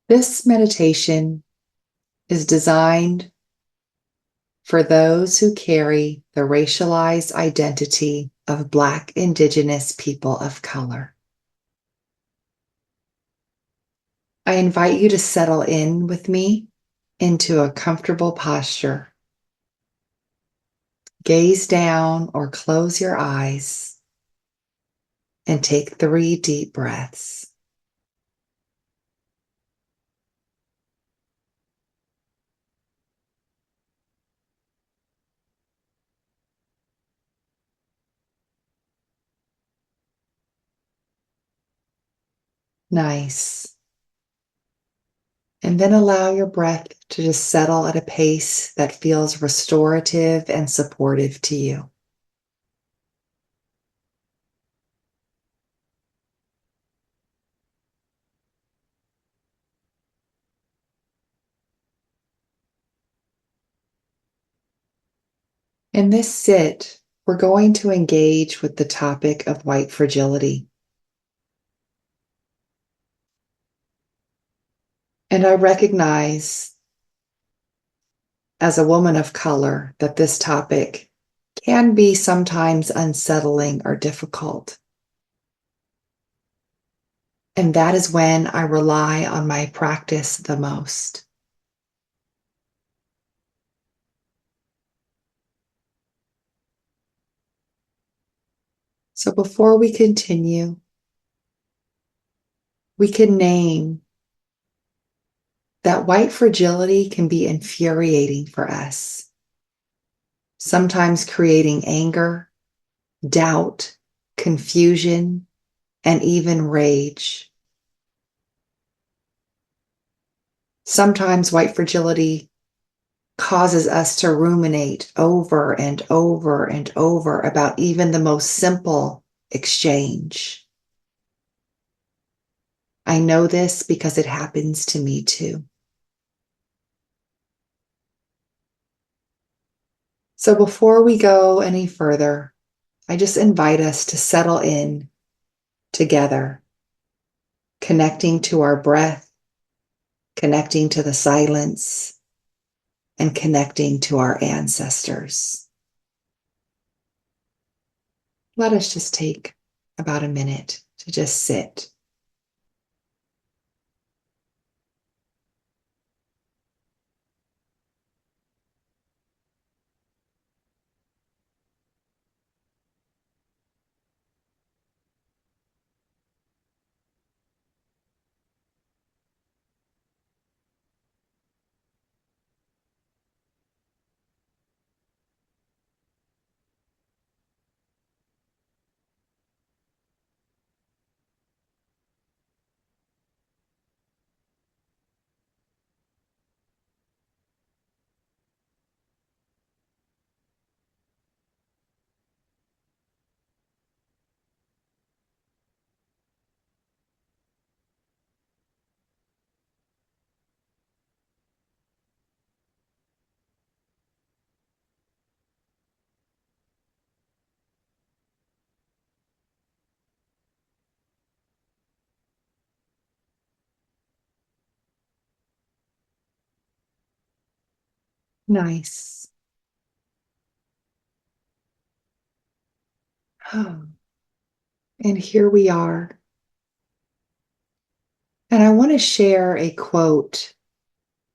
This meditation is designed for those who carry the racialized identity of Black, Indigenous people of color. I invite you to settle in with me into a comfortable posture. Gaze down or close your eyes and take 3 deep breaths. Nice. And then allow your breath to just settle at a pace that feels restorative and supportive to you. In this sit, we're going to engage with the topic of white fragility. And I recognize as a woman of color that this topic can be sometimes unsettling or difficult. And that is when I rely on my practice the most. So before we continue, we can name that white fragility can be infuriating for us, sometimes creating anger, doubt, confusion, and even rage. Sometimes white fragility causes us to ruminate over and over and over about even the most simple exchange. I know this because it happens to me too. So before we go any further, I just invite us to settle in together, connecting to our breath, connecting to the silence, and connecting to our ancestors. Let us just take about a minute to just sit. Nice. Oh, and here we are. And I want to share a quote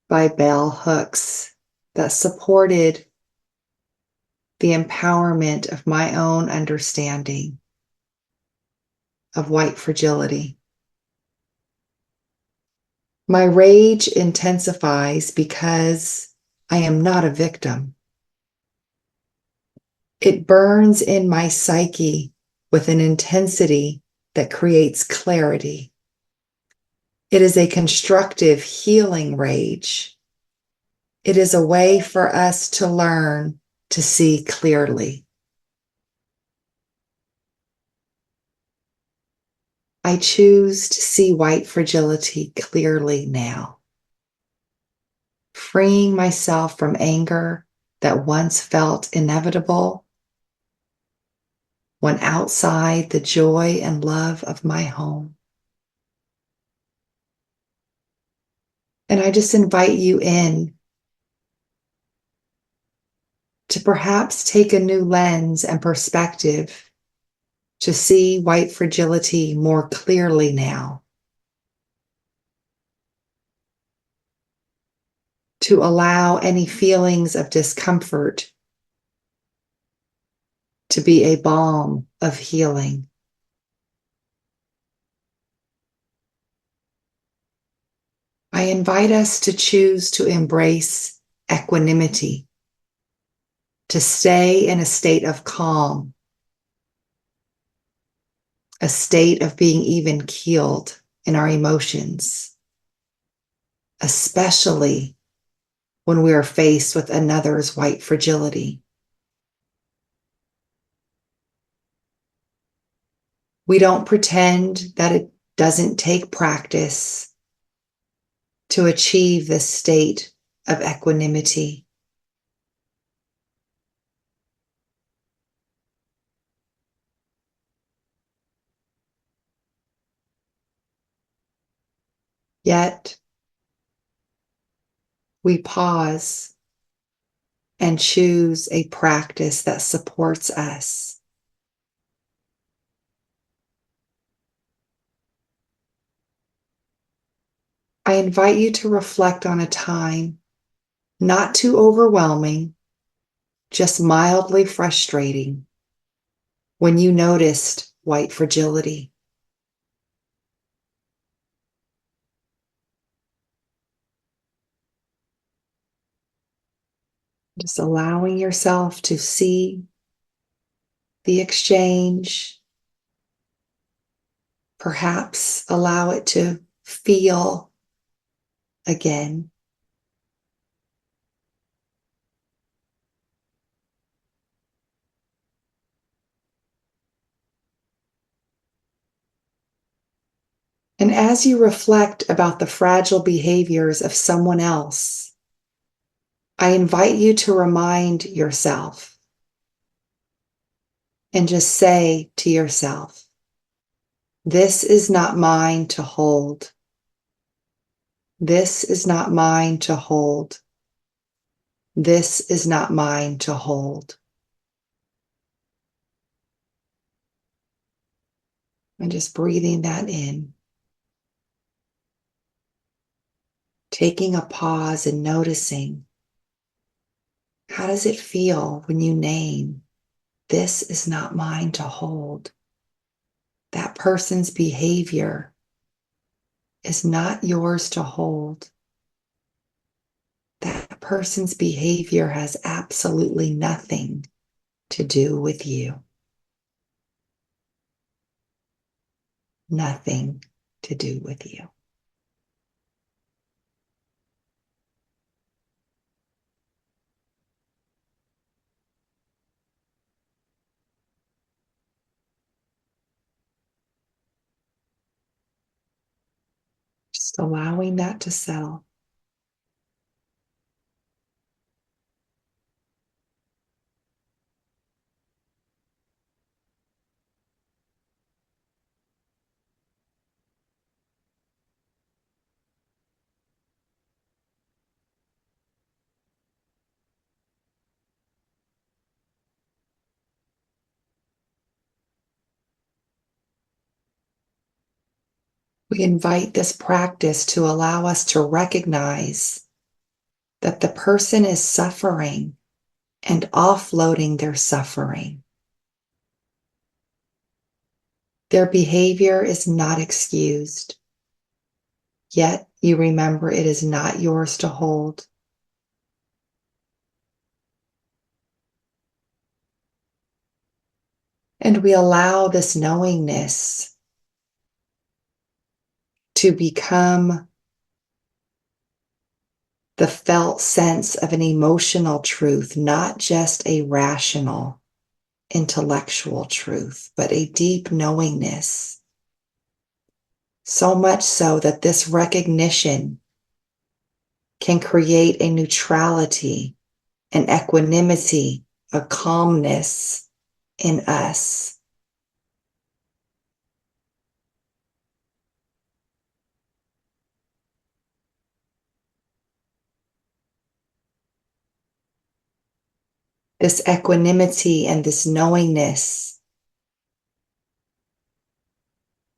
by Bell Hooks that supported the empowerment of my own understanding of white fragility. My rage intensifies because I am not a victim. It burns in my psyche with an intensity that creates clarity. It is a constructive, healing rage. It is a way for us to learn to see clearly. I choose to see white fragility clearly now, freeing myself from anger that once felt inevitable when outside the joy and love of my home. And I just invite you in to perhaps take a new lens and perspective to see white fragility more clearly now. To allow any feelings of discomfort to be a balm of healing. I invite us to choose to embrace equanimity, to stay in a state of calm, a state of being even keeled in our emotions, especially when we are faced with another's white fragility. We don't pretend that it doesn't take practice to achieve this state of equanimity. Yet, we pause and choose a practice that supports us. I invite you to reflect on a time, not too overwhelming, just mildly frustrating, when you noticed white fragility. Just allowing yourself to see the exchange, perhaps allow it to feel again. And as you reflect about the fragile behaviors of someone else, I invite you to remind yourself and just say to yourself, this is not mine to hold. This is not mine to hold. This is not mine to hold. And just breathing that in. Taking a pause and noticing, how does it feel when you name, this is not mine to hold? That person's behavior is not yours to hold. That person's behavior has absolutely nothing to do with you. Nothing to do with you. Just allowing that to settle. We invite this practice to allow us to recognize that the person is suffering and offloading their suffering. Their behavior is not excused, yet you remember it is not yours to hold. And we allow this knowingness to become the felt sense of an emotional truth, not just a rational, intellectual truth, but a deep knowingness. So much so that this recognition can create a neutrality, an equanimity, a calmness in us. This equanimity and this knowingness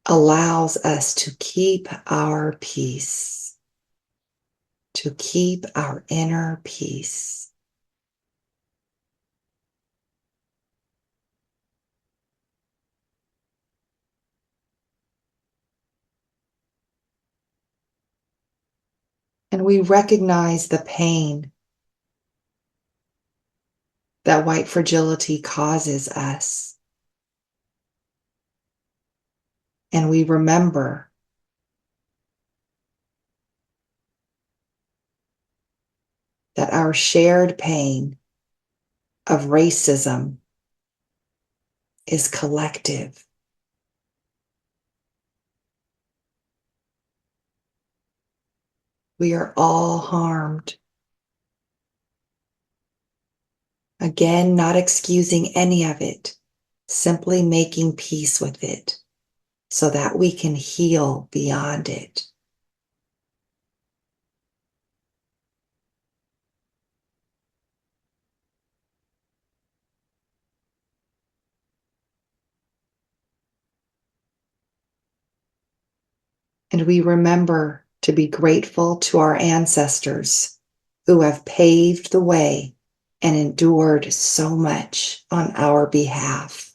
allows us to keep our peace, to keep our inner peace. And we recognize the pain that white fragility causes us. And we remember that our shared pain of racism is collective. We are all harmed. Again, not excusing any of it, simply making peace with it so that we can heal beyond it. And we remember to be grateful to our ancestors who have paved the way and endured so much on our behalf.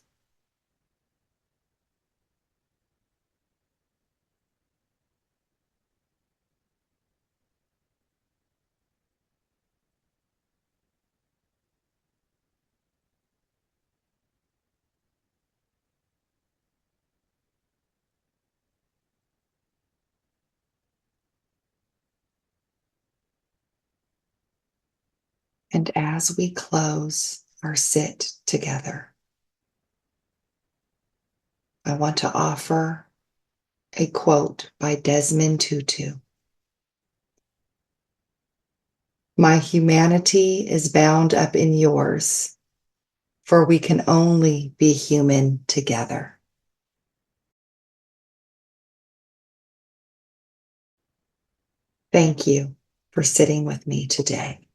And as we close our sit together, I want to offer a quote by Desmond Tutu. My humanity is bound up in yours, for we can only be human together. Thank you for sitting with me today.